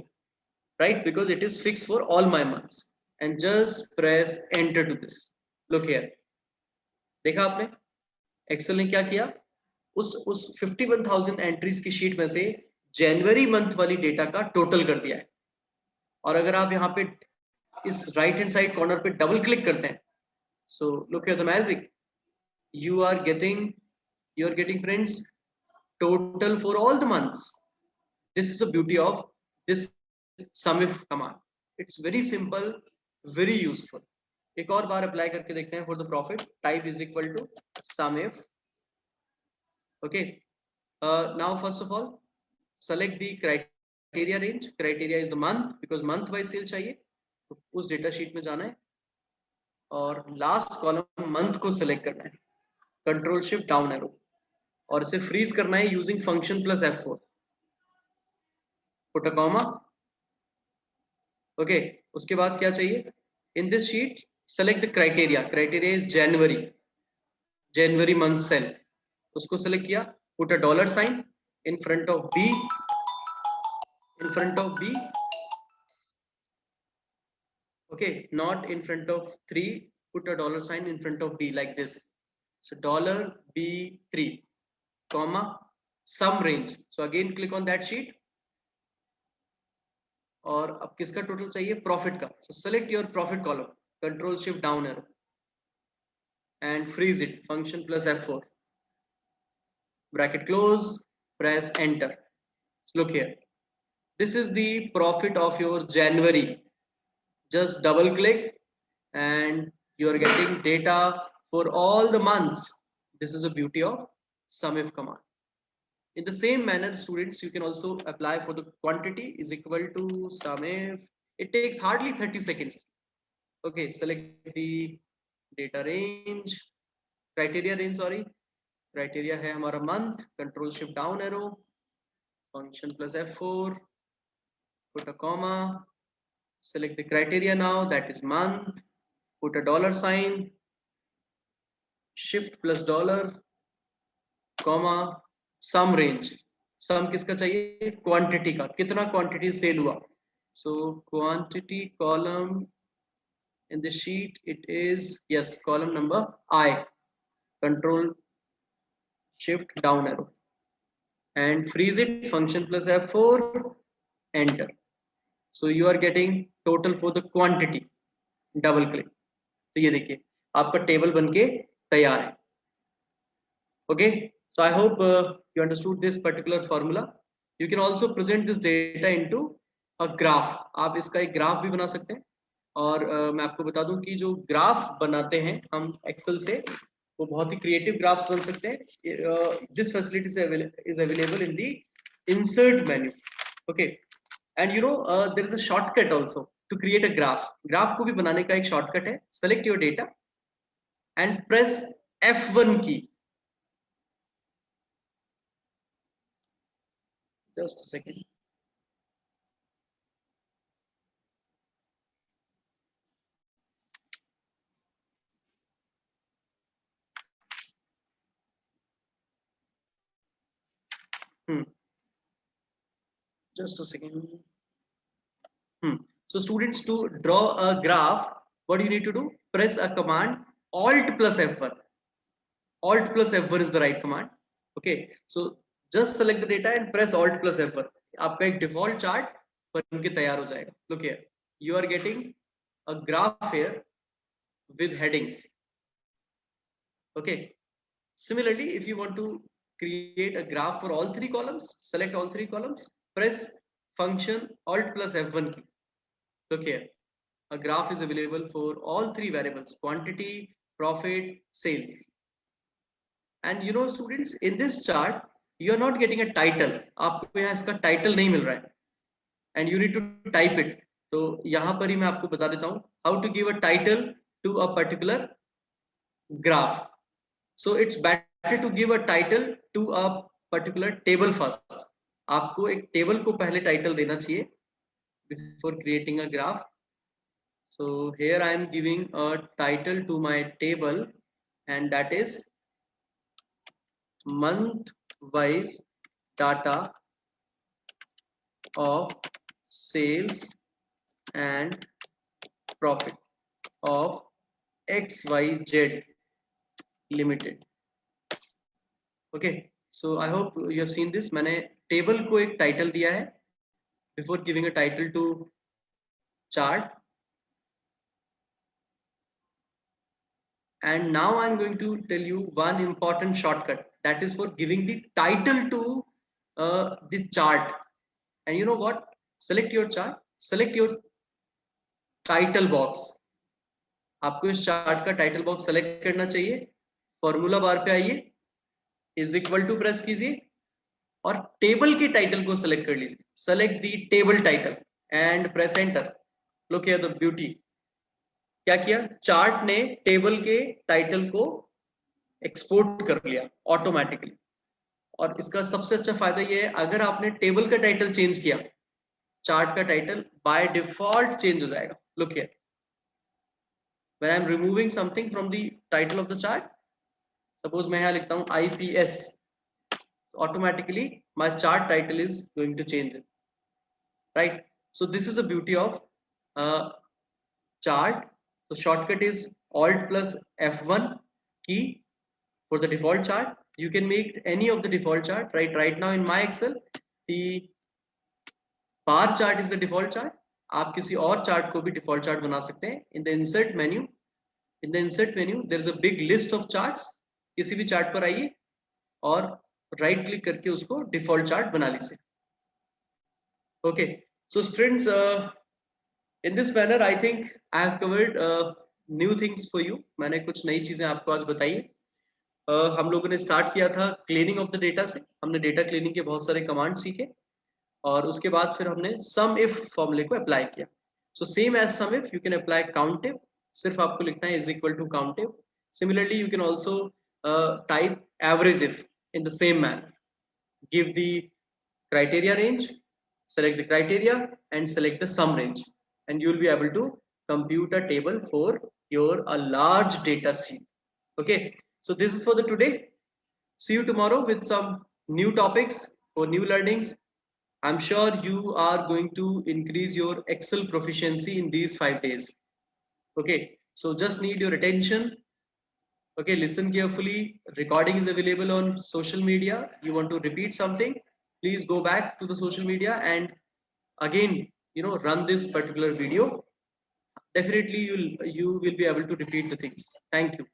right, because it is fix for all my months. And just press enter to this. Look here, देखा आपने एक्सेल ने क्या किया, उस 51,000 एंट्रीज की शीट में से जनवरी मंथ वाली डेटा का टोटल कर दिया है. और अगर आप यहाँ पे इस राइट हैंड साइड कॉर्नर पे डबल क्लिक करते हैं, so look at the magic, you are getting friends total for all the months. This is the beauty of this sumif command. It's very simple, very useful. एक और बार apply करके देखते हैं. for the profit type is equal to sumif. okay, now first of all select the criteria range. criteria is the month because month wise sale चाहिए. तो उस data sheet में जाना है और लास्ट कॉलम मंथ को सिलेक्ट करना है, कंट्रोल शिफ्ट डाउन एरो, और इसे फ्रीज करना है using function plus F4. Put a comma. Okay, उसके बाद क्या चाहिए, in this sheet select the criteria. Criteria is January month cell. उसको सेलेक्ट किया, put a dollar sign in front of B, okay, not in front of 3, put a dollar sign in front of B like this. So dollar B3 comma sum range. So again click on that sheet. और अब किसका total चाहिए, profit का. So select your profit column, control shift down arrow and freeze it, function plus F4, bracket close, press enter. So look here, this is the profit of your January. Just double click and you are getting data for all the months. This is the beauty of sumif command. In the same manner, students, you can also apply for the quantity is equal to sumif. It takes hardly 30 seconds. Okay, select the data range, criteria range, sorry. Criteria है हमारा month, control shift down arrow, function plus F4, put a comma. Select the criteria now, that is month, put a dollar sign, shift plus dollar, comma, sum range. sum किसका चाहिए, quantity का, कितना quantity cell हुआ. so quantity column in the sheet, it is, yes, column number I. control shift down arrow and freeze it, function plus F4, enter. So you are getting total for the quantity. Double click. तो ये देखिए आपका table बनके तैयार है. Okay, so I hope you understood this particular formula. You can also present this data into a graph. आप इसका एक ग्राफ भी बना सकते हैं. और मैं आपको बता दूं कि जो ग्राफ बनाते हैं हम एक्सेल से, वो बहुत ही क्रिएटिव ग्राफ्स बन सकते हैं. This facility is available in the insert menu. Okay, and you know there is a shortcut also to create a graph. Graph को भी बनाने का एक शॉर्टकट है. Select your data and press F1 key. Just a second. Just a second. So students, to draw a graph, what do you need to do? Press a command Alt plus F1. Alt plus F1 is the right command. Okay. So just select the data and press Alt plus F1. आपका एक default chart बन के तैयार हो जाएगा. Look here. You are getting a graph here with headings. Okay. Similarly, if you want to create a graph for all three columns, select all three columns, press function Alt plus F1 key. Look here, a graph is available for all three variables: quantity, profit, sales. And you know students, in this chart you are not getting a title. आपको यहाँ इसका title नहीं मिल रहा है, and you need to type it. तो यहाँ पर ही मैं आपको बता देता हूँ how to give a title to a particular graph. So it's better to give a title to a particular table first. आपको एक टेबल को पहले टाइटल देना चाहिए before creating a graph. So here I am giving a title to my table, and that is month wise data of sales and profit of XYZ Limited. Okay, so I hope you have seen this. मैंने table को एक title दिया है before giving a title to chart. And now I'm going to tell you one important shortcut, that is for giving the title to the chart. And you know what? Select your chart, select your title box. आपको इस chart का title box select करना चाहिए. Formula bar पे आइए, is equal to press कीजिए और table के टाइटल को सेलेक्ट कर लीजिए. Select the table title and press enter. Look here the beauty. क्या किया? चार्ट ने टेबल के टाइटल को एक्सपोर्ट कर लिया ऑटोमेटिकली. और इसका सबसे अच्छा फायदा ये है, अगर आपने टेबल का टाइटल चेंज किया, चार्ट का टाइटल बाय डिफॉल्ट चेंज हो जाएगा. Look here, when I am removing something from the title of the chart, suppose मैं यहाँ लिखता हूँ IPS, automatically my chart title is going to change it, right? So this is the beauty of chart. So shortcut is Alt plus F1 key for the default chart. You can make any of the default chart. Right now in my Excel, the bar chart is the default chart. आप किसी और chart को भी default chart बना सकते हैं. In the insert menu there is a big list of charts. किसी भी चार्ट पर आइए और राइट क्लिक करके उसको डिफॉल्ट चार्ट बना लीजिए. Okay, so friends, in this manner I think I have covered new things for you. मैंने कुछ नई चीजें आपको आज बताई है. हम लोगों ने स्टार्ट किया था क्लीनिंग ऑफ द डेटा से. हमने डेटा क्लीनिंग के बहुत सारे कमांड सीखे और उसके बाद फिर हमने सम इफ फॉर्मूले को अप्लाई किया. So same as SUMIF you can apply COUNTIF. सिर्फ आपको लिखना है is equal to COUNTIF. Similarly you can also type AVERAGEIF in the same manner. Give the criteria range, select the criteria and select the sum range, and you will be able to compute a table for your a large data set. Okay, so this is for the today. See you tomorrow with some new topics for new learnings. I'm sure you are going to increase your Excel proficiency in these 5 days. Okay, so just need your attention. Okay, listen carefully. Recording is available on social media. You want to repeat something, please go back to the social media and again, run this particular video. Definitely you will be able to repeat the things. Thank you.